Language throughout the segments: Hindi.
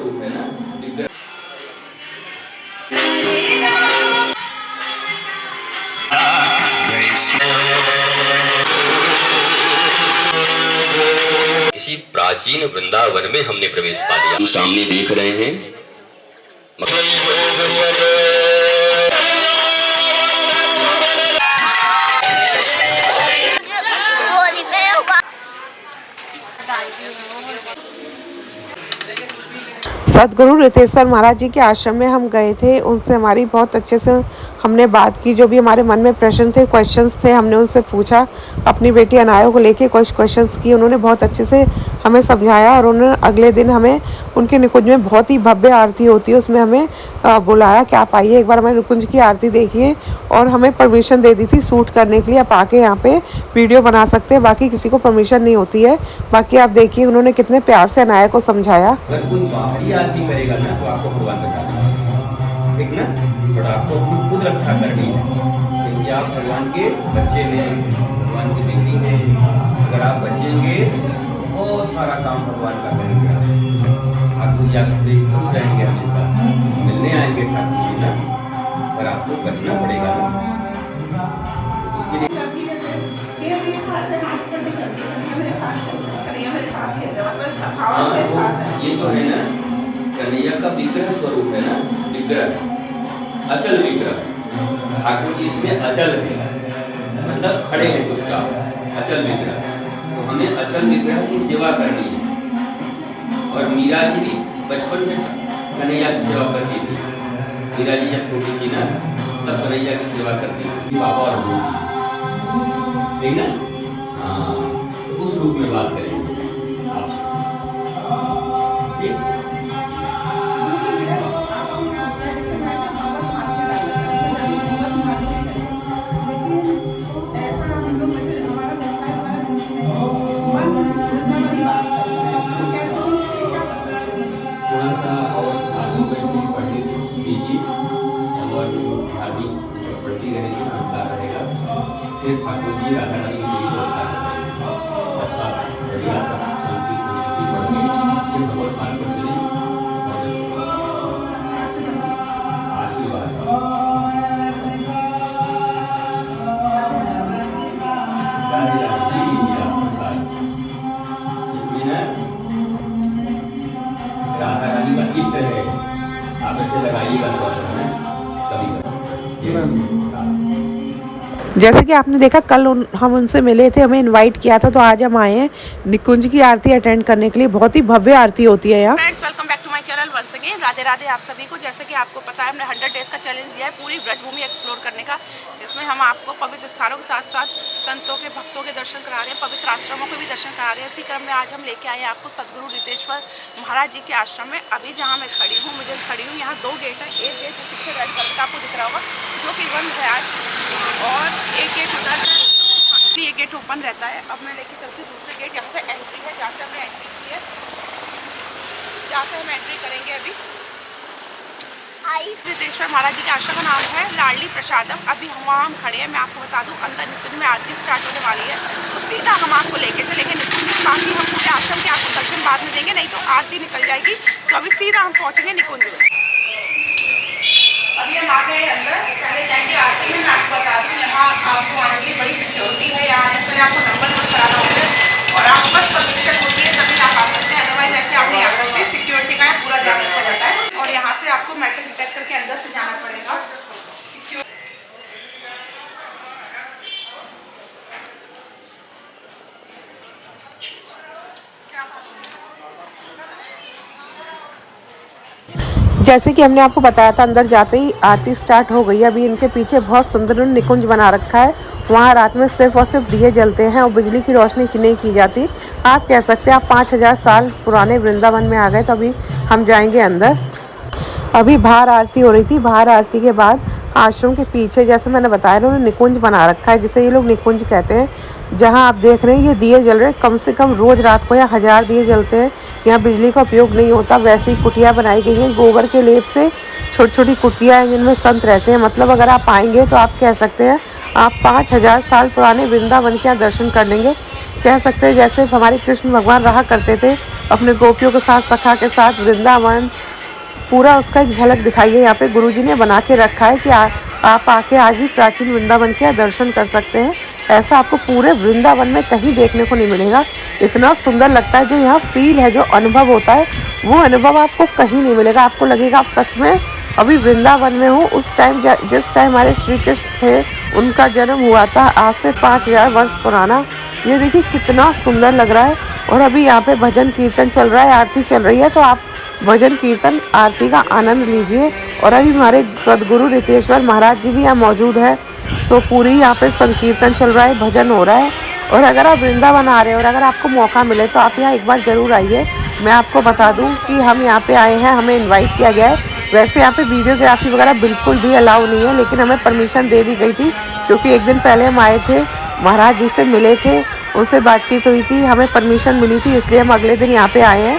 स्वरूप है ना विग्रह। किसी प्राचीन वृंदावन में हमने प्रवेश पा लिया। हम सामने देख रहे हैं सदगुरु रितेश्वर महाराज जी के आश्रम में हम गए थे। उनसे हमारी बहुत अच्छे से हमने बात की। जो भी हमारे मन में प्रश्न थे, क्वेश्चंस थे, हमने उनसे पूछा। अपनी बेटी अनाया को लेके कुछ क्वेश्चंस किए। उन्होंने बहुत अच्छे से हमें समझाया और उन्होंने अगले दिन हमें उनके निकुंज में बहुत ही भव्य आरती होती है, उसमें हमें बुलाया कि आप आइए एक बार हमारे निकुंज की आरती देखिए, और हमें परमिशन दे दी थी शूट करने के लिए। आप आके यहाँ पे वीडियो बना सकते हैं, बाकी किसी को परमिशन नहीं होती है। बाकी आप देखिए उन्होंने कितने प्यार से अनाया को समझाया। अगर कोई बाहरी आरती करेगा ना तो आपको भगवान बचा देगा, ठीक ना। बट आपको अपनी खुद रक्षा करनी है, क्योंकि आप भगवान के बच्चे में, भगवान की बेटी में अगर आप बचेंगे तो बहुत सारा काम भगवान का करेंगे। ठाकुर जी आपसे खुश रहेंगे, हमेशा मिलने आएंगे ठाकुर जी ना, पर आपको बचना पड़ेगा ना। उसके लिए ये जो है ना कन्हैया का विग्रह स्वरूप है ना, विग्रह अचल विग्रह। ठाकुर जी इसमें अचल है, मतलब खड़े हैं चुपचाप, अचल विग्रह। तो हमें अचल विग्रह की सेवा करनी है। और मीरा जी भी बचपन से कन्हैया की सेवा करती थी। मीरा जी जब छोटी थी ना तब कन्हैया की सेवा करती थी, पापा और बहू, ठीक ना। हाँ, तो उस रूप में बात करेंगे आपसे, ठीक। थोड़ा सा और आगे बढ़ पढ़ने कीजिए और धार्मिक सब पढ़ती रहेगी, संस्कार रहेगा। फिर ठाकुर जी राधा रानी की व्यवस्था करेंगे। अच्छा बढ़िया सा संस्कृति पढ़ के फिर भगवत मार्ग पर चले और आशीर्वाद। इसमें ना राधा रानी का चित्र है, आप ऐसे लगाइएगा कभी। जैसे कि आपने देखा कल हम उनसे मिले थे, हमें इनवाइट किया था, तो आज हम आए हैं निकुंज की आरती अटेंड करने के लिए। बहुत ही भव्य आरती होती है यहाँ। Friends, welcome back to my channel once again. Radhe Radhe आप सभी को। जैसे कि आपको पता है हमने 100 डेज का चैलेंज दिया है पूरी ब्रजभूमि एक्सप्लोर करने का, जिसमें हम आपको पवित्र स्थानों के साथ साथ संतों के, भक्तों के दर्शन करा रहे हैं, पवित्र आश्रमों के भी दर्शन करा रहे हैं। इसी क्रम में आज हम लेके आए हैं आपको सदगुरु रितेश्वर महाराज जी के आश्रम में। अभी जहाँ मैं खड़ी हूँ यहाँ 2 गेट है। एक गेट पीछे रेड कलर का आपको दिख रहा होगा जो कि बंद है आज, और एक गेट उधर है, ये गेट ओपन रहता है। अब मैं लेके चलती दूसरे गेट, यहाँ से एंट्री है, जहाँ से हमने एंट्री की है, जहाँ से हम एंट्री करेंगे अभी। रितेश्वर महाराज जी के आश्रम का नाम है लाडली प्रसादम। अभी वहाँ हम खड़े हैं। मैं आपको बता दूँ अंदर निकुंज में आरती स्टार्ट होने वाली है, तो सीधा हम आपको लेके चलेंगे निकुंज। बाकी हम पूरे आश्रम के आपको दर्शन बाद में देंगे, नहीं तो आरती निकल जाएगी। तो अभी सीधा हम पहुँचेंगे निकुंज में। अभी हम आ गए अंदर, पहले जाएंगे आरती में। मैं आपको बता दूँ यहाँ आपको आने की बड़ी सिक्योरिटी है। यहाँ इसमें आपको नंबर नोट कराना होता है और आप बस परमिशन होती है तभी आप आ सकते हैं, अदरवाइज ऐसे आप नहीं आ सकते। सिक्योरिटी का पूरा ध्यान रखा जाता है। और यहाँ से आपको मेटल डिटेक्टर के अंदर से जाना पड़ेगा। जैसे कि हमने आपको बताया था, अंदर जाते ही आरती स्टार्ट हो गई। अभी इनके पीछे बहुत सुंदर निकुंज बना रखा है। वहाँ रात में सिर्फ और सिर्फ दिए जलते हैं और बिजली की रोशनी नहीं की जाती। आप कह सकते हैं आप 5000 साल पुराने वृंदावन में आ गए। तो अभी हम जाएंगे अंदर। अभी बाहर आरती हो रही थी। बाहर आरती के बाद आश्रम के पीछे, जैसे मैंने बताया, उन्होंने निकुंज बना रखा है, जिसे ये लोग निकुंज कहते हैं। जहाँ आप देख रहे हैं ये दिए जल रहे हैं। कम से कम रोज़ रात को यहाँ 1000 दिए जलते हैं। यहाँ बिजली का उपयोग नहीं होता। वैसे ही कुटिया बनाई गई हैं गोबर के लेप से, छोटी छोटी कुटिया हैं जिनमें संत रहते हैं। मतलब अगर आप आएंगे तो आप कह सकते हैं आप 5000 साल पुराने वृंदावन के यहाँ दर्शन कर लेंगे। कह सकते हैं जैसे हमारे कृष्ण भगवान रहा करते थे अपने गोपियों के साथ, सखा के साथ वृंदावन, पूरा उसका एक झलक दिखाई है यहाँ पे गुरुजी ने बना के रखा है कि आप आके आज ही प्राचीन वृंदावन के दर्शन कर सकते हैं। ऐसा आपको पूरे वृंदावन में कहीं देखने को नहीं मिलेगा। इतना सुंदर लगता है, जो यहाँ फील है, जो अनुभव होता है, वो अनुभव आपको कहीं नहीं मिलेगा। आपको लगेगा आप सच में अभी वृंदावन में हो। उस टाइम जिस टाइम हमारे श्री कृष्ण थे, उनका जन्म हुआ था आज से 5000 वर्ष पुराना। ये देखिए कितना सुंदर लग रहा है। और अभी यहाँ पे भजन कीर्तन चल रहा है, आरती चल रही है, तो आप भजन कीर्तन आरती का आनंद लीजिए। और अभी हमारे सदगुरु रितेश्वर महाराज जी भी यहाँ मौजूद है, तो पूरी यहाँ पे संकीर्तन चल रहा है, भजन हो रहा है। और अगर आप वृंदावन आ रहे हो और अगर आपको मौका मिले तो आप यहाँ एक बार ज़रूर आइए। मैं आपको बता दूँ कि हम यहाँ पे आए हैं, हमें इन्वाइट किया गया है। वैसे यहाँ पे वीडियोग्राफी वगैरह बिल्कुल भी अलाउ नहीं है, लेकिन हमें परमिशन दे दी गई थी, क्योंकि एक दिन पहले हम आए थे, महाराज जी से मिले थे, उनसे बातचीत हुई थी, हमें परमिशन मिली थी, इसलिए हम अगले दिन यहाँ पे आए हैं।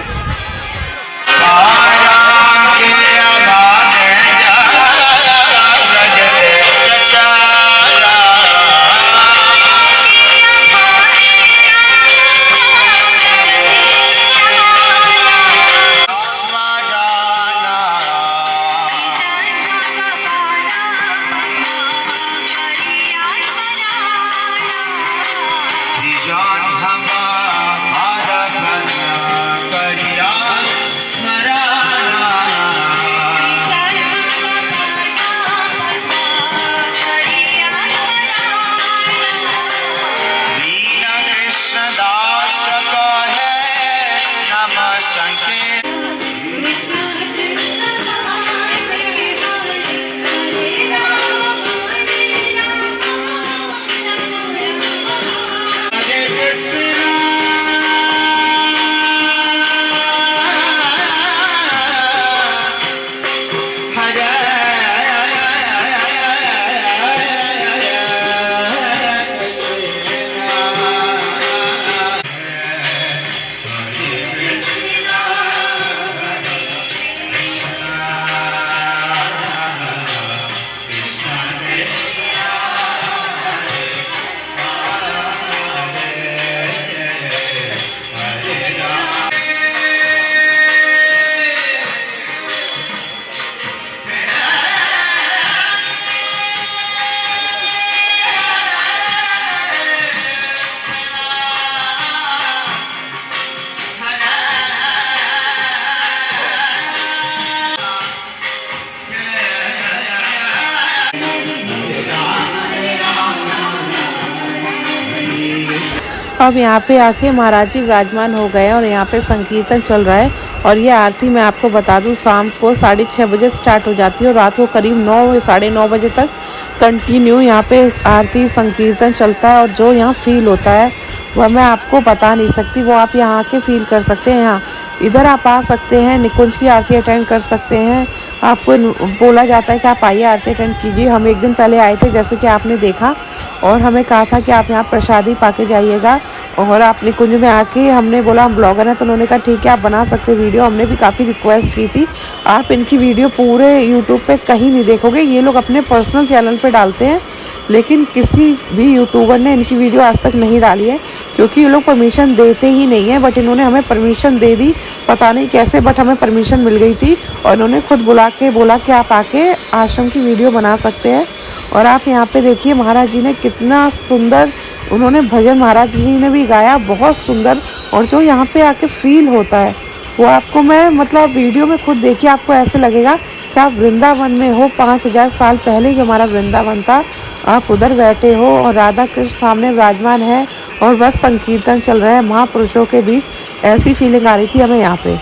अब यहाँ पे आके महाराज जी विराजमान हो गए हैं और यहाँ पे संकीर्तन चल रहा है। और ये आरती मैं आपको बता दूँ शाम को 6:30 बजे स्टार्ट हो जाती है और रात को करीब 9 साढ़े 9 बजे तक कंटिन्यू यहाँ पे आरती संकीर्तन चलता है। और जो यहाँ फील होता है वह मैं आपको बता नहीं सकती, वो आप यहाँ आके फील कर सकते हैं। यहाँ इधर आप आ सकते हैं, निकुंज की आरती अटेंड कर सकते हैं। आपको बोला जाता है कि आप आइए आरती अटेंड कीजिए। हम एक दिन पहले आए थे जैसे कि आपने देखा, और हमें कहा था कि आप यहाँ प्रसादी पा के जाइएगा। और आप निकुंज में आके हमने बोला हम ब्लॉगर हैं, तो उन्होंने कहा ठीक है आप बना सकते वीडियो। हमने भी काफ़ी रिक्वेस्ट की थी। आप इनकी वीडियो पूरे यूट्यूब पे कहीं नहीं देखोगे, ये लोग अपने पर्सनल चैनल पे डालते हैं, लेकिन किसी भी यूट्यूबर ने इनकी वीडियो आज तक नहीं डाली है, क्योंकि ये लोग परमिशन देते ही नहीं है। बट इन्होंने हमें परमिशन दे दी, पता नहीं कैसे, बट हमें परमिशन मिल गई थी। और इन्होंने खुद बुला के बोला कि आप आके आश्रम की वीडियो बना सकते हैं। और आप यहाँ पे देखिए महाराज जी ने कितना सुंदर उन्होंने भजन, महाराज जी ने भी गाया बहुत सुंदर। और जो यहाँ पे आके फील होता है वो आपको मैं मतलब वीडियो में खुद देखिए, आपको ऐसे लगेगा कि आप वृंदावन में हो। 5000 साल पहले जो हमारा वृंदावन था, आप उधर बैठे हो और राधा कृष्ण सामने विराजमान है और बस संकीर्तन चल रहा है महापुरुषों के बीच। ऐसी फीलिंग आ रही थी हमें यहाँ पे।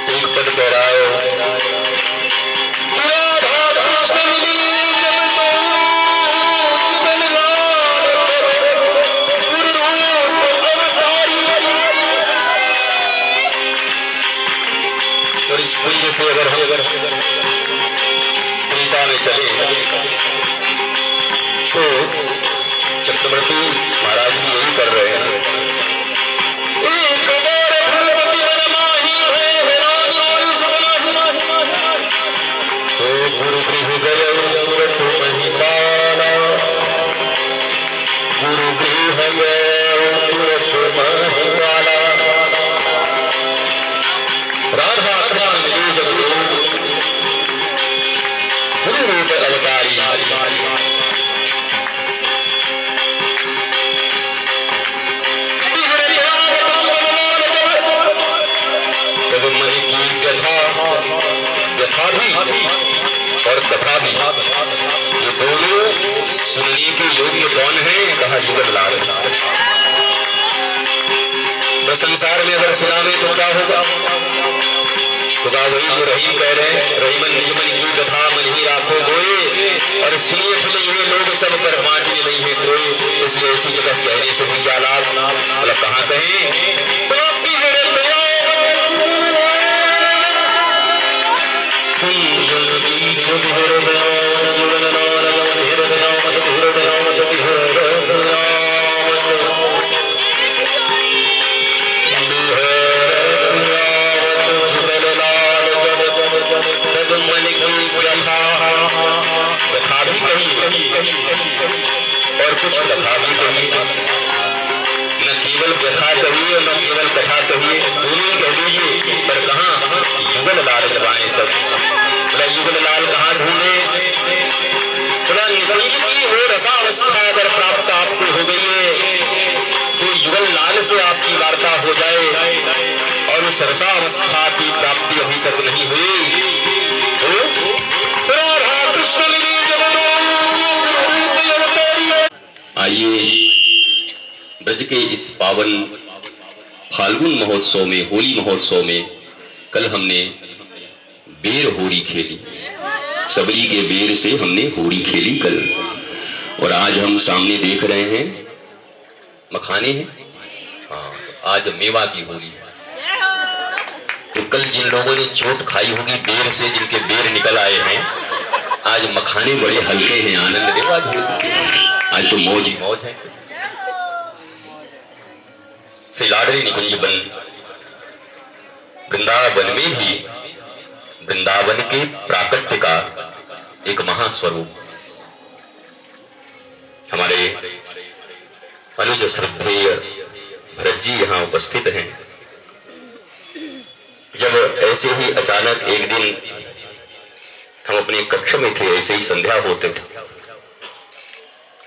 एक पद कह रहा है और इस पुण्य से अगर हम गीता में चले तो चक्रवर्ती महाराज भी यही कर रहे हैं। तो गुरु गृह गए तुरंत महिमाना, गुरु गृह गए तुरंत महिमाना। राधा कृष्ण मिले जब कथा भी। ये दोनों सुनने के योग्य कौन है? कहा युगल लाल। तो संसार में अगर सुना में तो क्या होगा? तो कहा वही जो रहीम कह रहे हैं, रहीमन निजमन की कथा मन ही राखो गोए, और सुनिए थे ये लोग सब पर बांटने नहीं है कोई। इसलिए ऐसी जगह कहने से भी क्या लाभ? मतलब कहाँ कहें कथा भी कही और कुछ कथा भी कही। न केवल व्यथा कहिए और न केवल कथा कहिए, दोनों कह दीजिए, पर कहाँ युगल लाल जबाएं तक। बोला युगल लाल कहाँ ढूंढे? बोला निकुंज की वो रसावस्था अगर प्राप्त आपको हो गई है तो युगल लाल से आपकी वार्ता हो जाए, और उस रसावस्था की प्राप्ति अभी तक नहीं हुई तो राधा कृष्ण मिली आइए ब्रज के इस पावन फाल्गुन महोत्सव में, होली महोत्सव में कल हमने बेर होली खेली। सबरी के बेर से हमने होली खेली कल, और आज हम सामने देख रहे हैं मखाने हैं। हाँ, आज मेवा की होली है। तो कल जिन लोगों ने चोट खाई होगी बेर से, जिनके बेर निकल आए हैं, आज मखाने बड़े हल्के हैं, आनंद देवा। आज तो मौज ही मौज है। श्री लाडली निकुंज बन वृंदावन में भी वृंदावन के प्राकट्य का एक महास्वरूप हमारे अनुज श्रद्धेय भरत जी यहाँ उपस्थित हैं। जब ऐसे ही अचानक एक दिन हम अपने कक्ष में थे, ऐसे ही संध्या होते थे,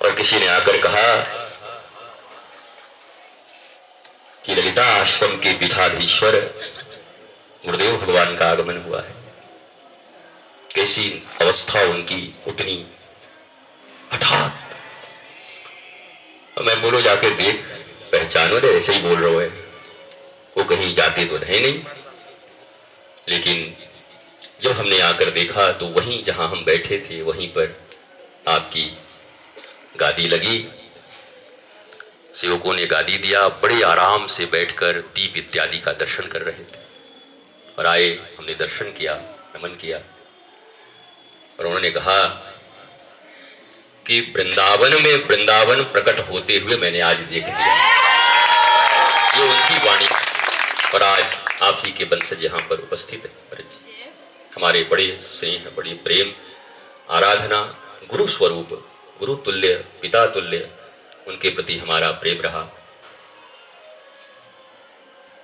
और किसी ने आकर कहा कि ललिता आश्रम के पीठाधीश्वर गुरुदेव भगवान का आगमन हुआ है। कैसी अवस्था उनकी, उतनी हठात। मैं बोलो जाके देख पहचानो दे, ऐसे ही बोल रहे हैं। वो कहीं जाते तो है नहीं, लेकिन जब हमने आकर देखा तो वहीं जहां हम बैठे थे वहीं पर आपकी गादी लगी। सेवकों ने गादी दिया, बड़े आराम से बैठकर दीप इत्यादि का दर्शन कर रहे थे। और आए, हमने दर्शन किया, नमन किया, और उन्होंने कहा कि वृंदावन में वृंदावन प्रकट होते हुए मैंने आज देख लिया। ये उनकी वाणी। और आज आप ही के वंशज यहाँ पर उपस्थित है। हमारे बड़े स्नेह, बड़ी प्रेम, आराधना, गुरु स्वरूप, गुरु तुल्य, पिता तुल्य उनके प्रति हमारा प्रेम रहा,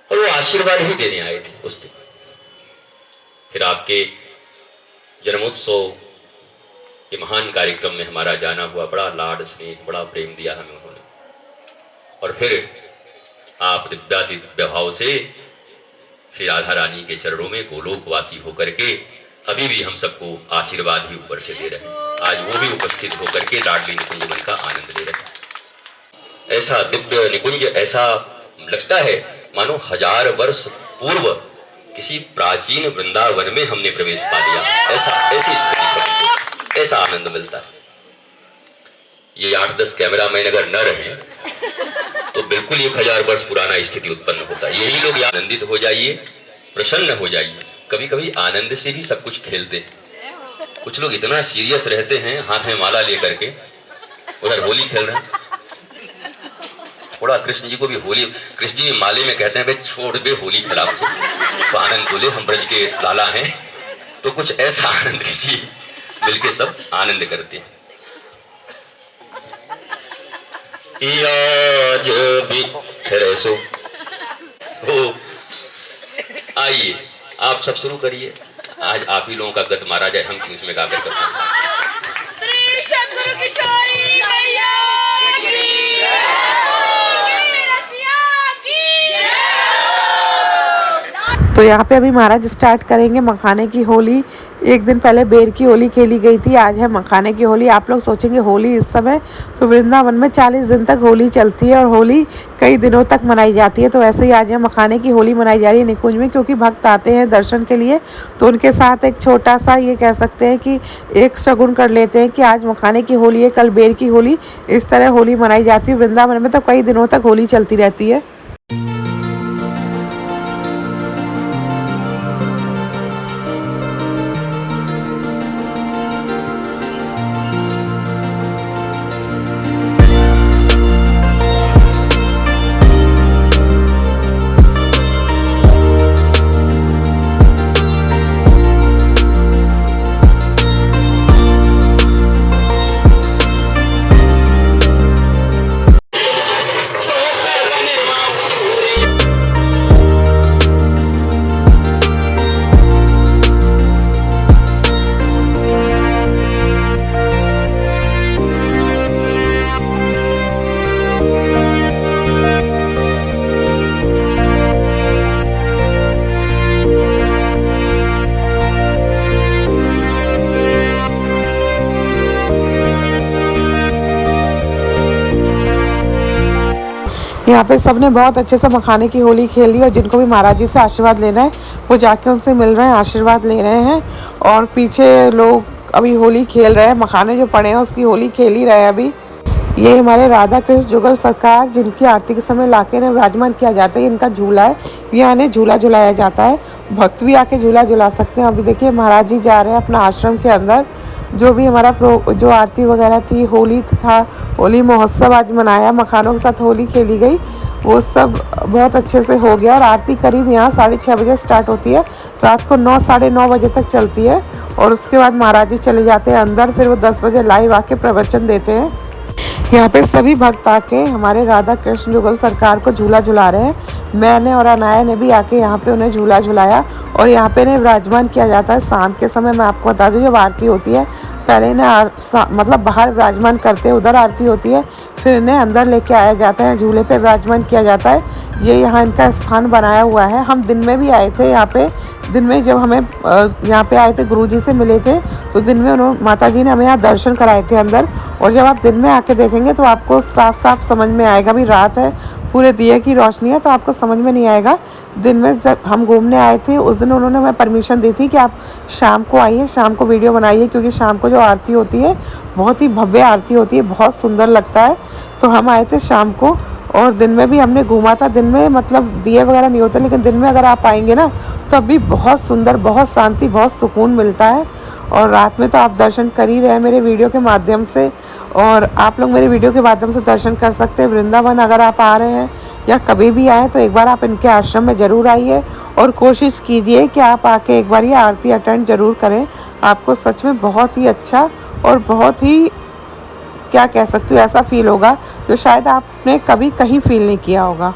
और वो आशीर्वाद ही देने आए थे उस दिन। फिर आपके जन्मोत्सव के महान कार्यक्रम में हमारा जाना हुआ, बड़ा लाड स्नेह, बड़ा प्रेम दिया हमें उन्होंने। और फिर आप दिव्याति दिव्य भाव से श्री राधा रानी के चरणों में गोलोकवासी होकर के अभी भी हम सबको आशीर्वाद ही ऊपर से दे रहे हैं। आज वो भी उपस्थित होकर के लाडली निकुंज मन का आनंद ले रहे हैं। ऐसा दिव्य निकुंज, ऐसा लगता है मानो 1000 वर्ष पूर्व किसी प्राचीन वृंदावन में हमने प्रवेश पा लिया। ऐसी स्थिति, ऐसा आनंद मिलता है। ये 8-10 कैमरामैन अगर न रहे तो बिल्कुल 1000 वर्ष पुराना स्थिति उत्पन्न होता है। यही लोग आनंदित हो जाइए, प्रसन्न हो जाइए। कभी कभी आनंद से भी सब कुछ खेलते हैं। कुछ लोग इतना सीरियस रहते हैं, हाथ में माला लेकर के, उधर होली खेल रहे हैं। थोड़ा कृष्ण जी को भी होली, कृष्ण जी माले में कहते हैं भाई छोड़ दे होली खिलाओ, तो आनंद बोले हम ब्रज के लाला हैं, तो कुछ ऐसा आनंद कीजिए, मिलके सब आनंद करते हैं। आज भी फिर ऐसो हो, आइए आप सब शुरू करिए। आज आप ही लोगों का गत मारा जाए, हम क्यों इसमें गाकर करते हैं। श्री शंकर किशोरी मैया की तो यहाँ पे अभी महाराज स्टार्ट करेंगे मखाने की होली एक दिन पहले बेर की होली खेली गई थी, आज है मखाने की होली। आप लोग सोचेंगे होली इस समय, तो वृंदावन में 40 दिन तक होली चलती है और होली कई दिनों तक मनाई जाती है। तो ऐसे ही आज है मखाने की होली मनाई जा रही है निकुंज में, क्योंकि भक्त आते हैं दर्शन के लिए। तो उनके साथ एक छोटा सा ये कह सकते हैं कि एक शगुन कर लेते हैं कि आज मखाने की होली है, कल बेर की होली। इस तरह होली मनाई जाती है वृंदावन में, तो कई दिनों तक होली चलती रहती है। यहाँ पे सबने बहुत अच्छे से मखाने की होली खेल ली, और जिनको भी महाराज जी से आशीर्वाद लेना है वो जाके उनसे मिल रहे हैं, आशीर्वाद ले रहे हैं। और पीछे लोग अभी होली खेल रहे हैं, मखाने जो पड़े हैं उसकी होली खेल ही रहे हैं अभी। ये हमारे राधा कृष्ण जुगल सरकार, जिनकी आरती के समय लाके ने विराजमान किया जाता है, इनका झूला है। यहाँ ने झूला झुलाया जाता है, भक्त भी आके झूला झुला सकते हैं। अभी देखिए महाराज जी जा रहे हैं अपना आश्रम के अंदर। जो भी हमारा जो आरती वगैरह थी, होली था, होली महोत्सव आज मनाया, मखानों के साथ होली खेली गई, वो सब बहुत अच्छे से हो गया। और आरती करीब यहाँ 6:30 बजे स्टार्ट होती है, रात को 9 साढ़े 9 बजे तक चलती है। और उसके बाद महाराज जी चले जाते हैं अंदर, फिर वो 10 बजे लाइव आके प्रवचन देते हैं। यहाँ पे सभी भक्त आके हमारे राधा कृष्ण जुगल सरकार को झूला झुला रहे हैं। मैंने और अनाया ने भी आके यहाँ पे उन्हें झूला झुलाया, और यहाँ पे इन्हें विराजमान किया जाता है। शाम के समय मैं आपको बता दूँ, जब आरती होती है पहले इन्हें मतलब बाहर विराजमान करते हैं, उधर आरती होती है, फिर इन्हें अंदर लेके आया जाता है, झूले पे विराजमान किया जाता है। ये यहाँ इनका स्थान बनाया हुआ है। हम दिन में भी आए थे यहाँ पे, दिन में जब हमें यहाँ पे आए थे, गुरुजी से मिले थे, तो दिन में उन्होंने माता जी ने हमें यहाँ दर्शन कराए थे अंदर। और जब आप दिन में आके देखेंगे तो आपको साफ साफ समझ में आएगा। भी रात है, पूरे दिए की रोशनी है, तो आपको समझ में नहीं आएगा। दिन में जब हम घूमने आए थे उस दिन उन्होंने हमें परमिशन दी थी कि आप शाम को आइए, शाम को वीडियो बनाइए, क्योंकि शाम को जो आरती होती है बहुत ही भव्य आरती होती है, बहुत सुंदर लगता है। तो हम आए थे शाम को, और दिन में भी हमने घूमा था। दिन में मतलब दिए वगैरह नहीं होते, लेकिन दिन में अगर आप आएंगे ना तब भी बहुत सुंदर, बहुत शांति, बहुत सुकून मिलता है। और रात में तो आप दर्शन कर ही रहे हैं मेरे वीडियो के माध्यम से, और आप लोग मेरे वीडियो के माध्यम से दर्शन कर सकते हैं। वृंदावन अगर आप आ रहे हैं या कभी भी आए तो एक बार आप इनके आश्रम में ज़रूर आइए, और कोशिश कीजिए कि आप आके एक बार ये आरती अटेंड ज़रूर करें। आपको सच में बहुत ही अच्छा और बहुत ही, क्या कह सकती हूँ, ऐसा फील होगा जो शायद आपने कभी कहीं फील नहीं किया होगा।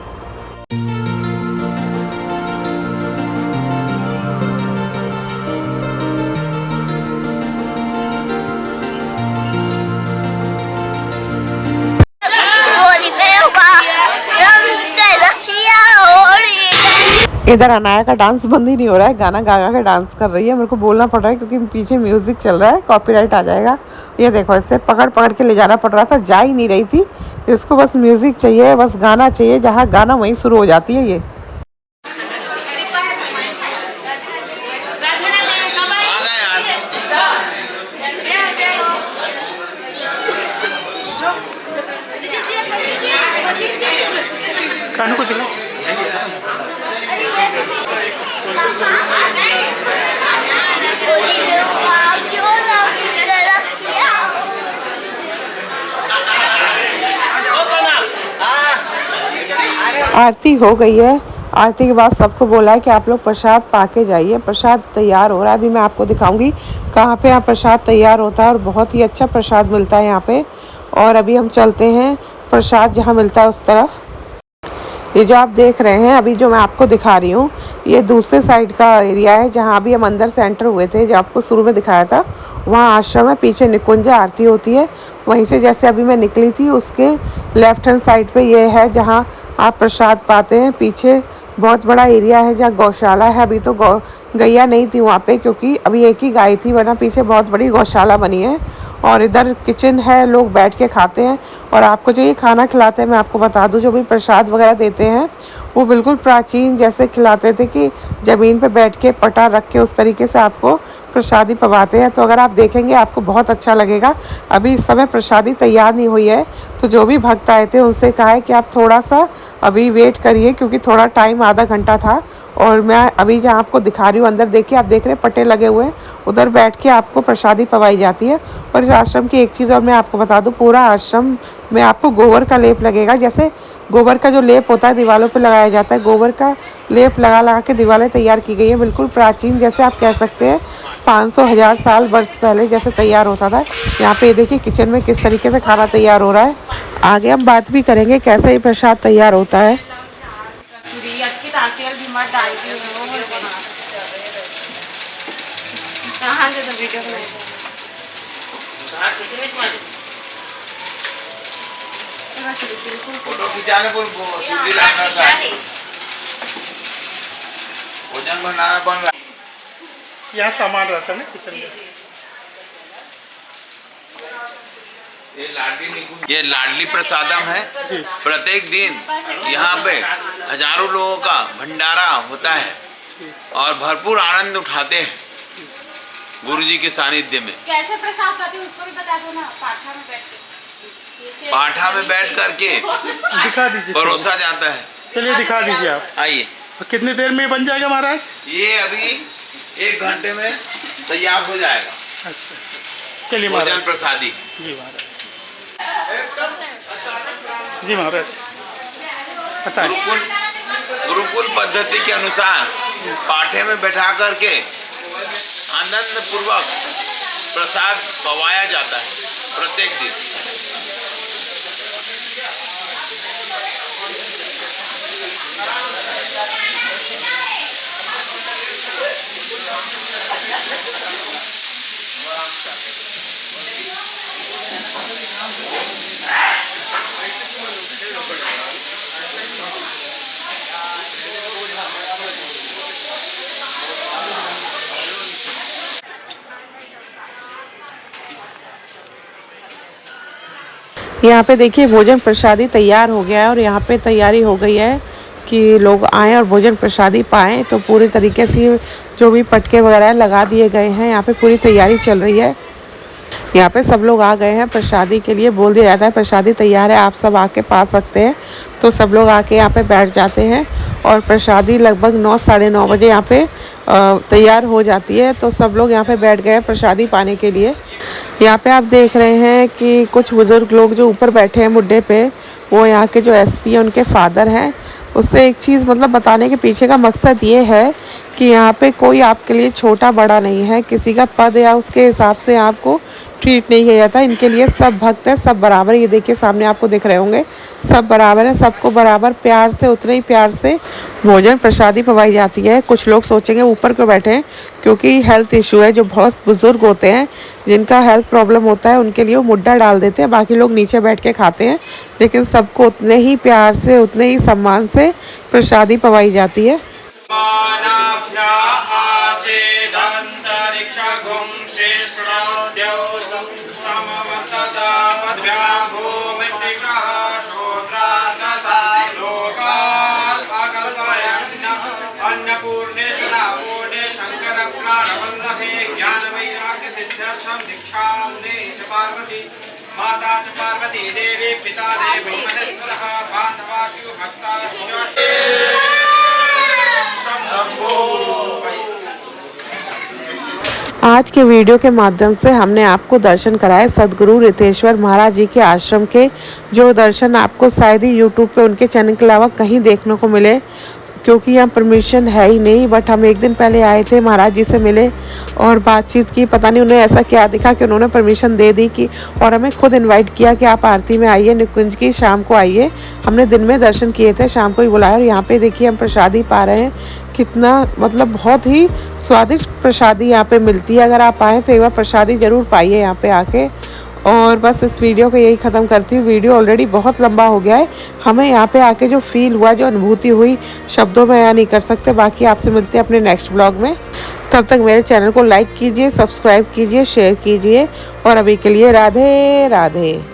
इधर अनाया का डांस बंद ही नहीं हो रहा है, गाना गा गा के डांस कर रही है। मेरे को बोलना पड़ रहा है क्योंकि पीछे म्यूजिक चल रहा है, कॉपीराइट आ जाएगा। ये देखो, इससे पकड़ पकड़ के ले जाना पड़ रहा था, जा ही नहीं रही थी। इसको बस म्यूजिक चाहिए, बस गाना चाहिए, जहाँ गाना वहीं शुरू हो जाती है ये। कानू को दिला आरती हो गई है। आरती के बाद सबको बोला है कि आप लोग प्रसाद पाके जाइए। प्रसाद तैयार हो रहा है, अभी मैं आपको दिखाऊंगी कहाँ पे यहाँ प्रसाद तैयार होता है, और बहुत ही अच्छा प्रसाद मिलता है यहाँ पे। और अभी हम चलते हैं प्रसाद जहाँ मिलता है उस तरफ। ये जो आप देख रहे हैं अभी, जो मैं आपको दिखा रही हूँ, ये दूसरे साइड का एरिया है जहाँ अभी हम अंदर से एंटर हुए थे। जो आपको शुरू में दिखाया था वहाँ आश्रम है, पीछे निकुंज आरती होती है। वहीं से जैसे अभी मैं निकली थी उसके लेफ्ट हैंड साइड पे ये है जहाँ आप प्रसाद पाते हैं। पीछे बहुत बड़ा एरिया है जहाँ गौशाला है। अभी तो गैया नहीं थी वहाँ पे, क्योंकि अभी एक ही गाय थी, वरना पीछे बहुत बड़ी गौशाला बनी है। और इधर किचन है, लोग बैठ के खाते हैं। और आपको जो ये खाना खिलाते हैं, मैं आपको बता दूं, जो भी प्रसाद वगैरह देते हैं वो बिल्कुल प्राचीन जैसे खिलाते थे, कि ज़मीन पे बैठ के पटा रख के उस तरीके से आपको प्रसादी पवाते हैं। तो अगर आप देखेंगे आपको बहुत अच्छा लगेगा। अभी इस समय प्रसादी तैयार नहीं हुई है, तो जो भी भक्त आए थे उनसे कहा है कि आप थोड़ा सा अभी वेट करिए, क्योंकि थोड़ा टाइम आधा घंटा था। और मैं अभी जहाँ आपको दिखा रही हूँ, अंदर देखिए, आप देख रहे हैं पट्टे लगे हुए हैं, उधर बैठ के आपको प्रसादी पवाई जाती है। और इस आश्रम की एक चीज़ और मैं आपको बता दूँ, पूरा आश्रम में आपको गोबर का लेप लगेगा। जैसे गोबर का जो लेप होता है दीवारों पे लगाया जाता है, गोबर का लेप लगा लगा के दीवारें तैयार की गई है, बिल्कुल प्राचीन, जैसे आप कह सकते हैं 500,000 साल वर्ष पहले जैसे तैयार होता था। यहाँ पे देखिए किचन में किस तरीके से खाना तैयार हो रहा है। आगे हम बात भी करेंगे कैसे ये प्रसाद तैयार होता है। फोटो खिंचाने को सूजी लाना था, भोजन बनाना बन रहा। यहाँ सामान रहता है ना किचन में। ये लाडली प्रसादम है। प्रत्येक दिन यहाँ पे हजारों लोगों का भंडारा होता है और भरपूर आनंद उठाते हैं गुरुजी के सानिध्य में। कैसे प्रसाद खाते हैं उसको भी बता दो ना। पाठा में बैठ करके दिखा दीजिए, परोसा जाता है। चलिए दिखा दीजिए आप। आइए। कितनी देर में बन जाएगा महाराज? ये अभी 1 घंटे में तैयार हो जाएगा। अच्छा, चलिए भोजन महाराज। प्रसादी। जी महाराज, जी महाराज बताइए। गुरुकुल पद्धति के अनुसार पाठे में बैठा करके आनंद पूर्वक प्रसाद पवाया जाता है प्रत्येक दिन। यहाँ पे देखिए भोजन प्रसादी तैयार हो गया है, और यहाँ पे तैयारी हो गई है कि लोग आएँ और भोजन प्रसादी पाएँ। तो पूरी तरीके से जो भी पटके वगैरह लगा दिए गए हैं, यहाँ पे पूरी तैयारी चल रही है। यहाँ पे सब लोग आ गए हैं प्रसादी के लिए। बोल दिया जाता है प्रसादी तैयार है, आप सब आके पा सकते हैं। तो सब लोग आके यहाँ पे बैठ जाते हैं और प्रसादी लगभग 9 साढ़े 9 बजे यहाँ पे तैयार हो जाती है। तो सब लोग यहाँ पे बैठ गए हैं प्रसादी पाने के लिए। यहाँ पे आप देख रहे हैं कि कुछ बुज़ुर्ग लोग जो ऊपर बैठे हैं मुड्डे पे, वो यहाँ के जो एसपी हैं उनके फादर हैं। उससे एक चीज़ मतलब बताने के पीछे का मकसद ये है कि यहाँ पे कोई आपके लिए छोटा बड़ा नहीं है, किसी का पद या उसके हिसाब से आपको ट्रीट नहीं किया जाता। इनके लिए सब भक्त हैं, सब बराबर। ये देखिए सामने आपको दिख रहे होंगे, सब बराबर हैं, सबको बराबर प्यार से, उतने ही प्यार से भोजन प्रसादी पवाई जाती है। कुछ लोग सोचेंगे ऊपर क्यों बैठे हैं, क्योंकि हेल्थ इशू है। जो बहुत बुजुर्ग होते हैं, जिनका हेल्थ प्रॉब्लम होता है, उनके लिए वो मुड्डा डाल देते हैं, बाकी लोग नीचे बैठ के खाते हैं। लेकिन सबको उतने ही प्यार से, उतने ही सम्मान से प्रसादी पवाई जाती है। माता च पार्वती देवी पिता देवी मनेश्वरः बांधवा शिव भक्ता आज के वीडियो के माध्यम से हमने आपको दर्शन कराए सदगुरु रितेश्वर महाराज जी के आश्रम के, जो दर्शन आपको शायद ही यूट्यूब पे उनके चैनल के अलावा कहीं देखने को मिले, क्योंकि यहाँ परमिशन है ही नहीं। बट हम एक दिन पहले आए थे, महाराज जी से मिले और बातचीत की। पता नहीं उन्हें ऐसा क्या दिखा कि उन्होंने परमिशन दे दी कि, और हमें खुद इनवाइट किया कि आप आरती में आइए निकुंज की, शाम को आइए। हमने दिन में दर्शन किए थे, शाम को ही बुलाया। और यहाँ पे देखिए हम प्रसादी पा रहे हैं, कितना मतलब बहुत ही स्वादिष्ट प्रसादी यहाँ पे मिलती है। अगर आप आएँ तो एक बार प्रसादी ज़रूर पाइए यहाँ पे आके। और बस इस वीडियो को यही ख़त्म करती हूँ। वीडियो ऑलरेडी बहुत लंबा हो गया है। हमें यहाँ पे आके जो फील हुआ, जो अनुभूति हुई, शब्दों में बयान नहीं कर सकते। बाकी आपसे मिलते हैं अपने नेक्स्ट ब्लॉग में। तब तक मेरे चैनल को लाइक कीजिए, सब्सक्राइब कीजिए, शेयर कीजिए और अभी के लिए राधे राधे।